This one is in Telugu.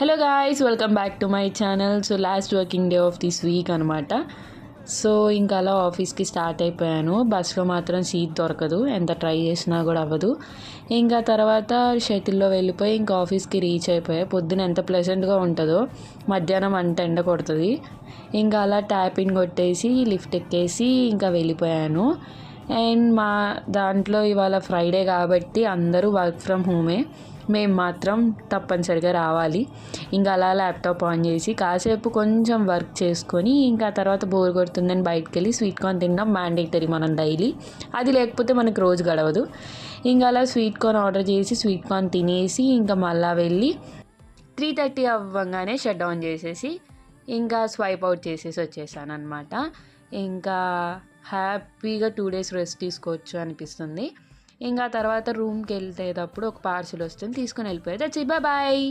Hello guys, welcome back to my channel. So last working day of this week అనమాట. సో ఇంకా అలా ఆఫీస్కి స్టార్ట్ అయిపోయాను. బస్సులో మాత్రం సీట్ దొరకదు, ఎంత ట్రై చేసినా కూడా అవ్వదు. ఇంకా తర్వాత షటిల్లో వెళ్ళిపోయి ఇంకా ఆఫీస్కి రీచ్ అయిపోయా. పొద్దున ఎంత ప్లెజెంట్గా ఉంటుందో, మధ్యాహ్నం అంత ఎండ కొడుతుంది. ఇంకా అలా ట్యాప్ ఇన్ కొట్టేసి లిఫ్ట్ ఎక్కేసి ఇంకా వెళ్ళిపోయాను. అండ్ మా దాంట్లో ఇవాళ ఫ్రైడే కాబట్టి అందరూ వర్క్ ఫ్రమ్ హోమే. మేము మాత్రం తప్పనిసరిగా రావాలి. ఇంకా అలా ల్యాప్టాప్ ఆన్ చేసి కాసేపు కొంచెం వర్క్ చేసుకొని ఇంకా తర్వాత బోర్ కొడుతుందని బయటకు వెళ్ళి స్వీట్ కార్న్ తినడం మ్యాండేటరీ మనం డైలీ. అది లేకపోతే మనకు రోజు గడవదు. ఇంకా అలా స్వీట్ కార్న్ ఆర్డర్ చేసి స్వీట్ కార్న్ తినేసి ఇంకా మళ్ళీ వెళ్ళి 3:30 అవ్వగానే షట్ డౌన్ చేసేసి ఇంకా స్వైప్ అవుట్ చేసేసి వచ్చేసాను అనమాట. ఇంకా హ్యాపీగా 2 days రెస్ట్ తీసుకోవచ్చు అనిపిస్తుంది. ఇంకా తర్వాత రూమ్కి వెళ్తేటప్పుడు ఒక పార్సిల్ వస్తుంది, తీసుకొని వెళ్ళిపోయేది. That's it, bye.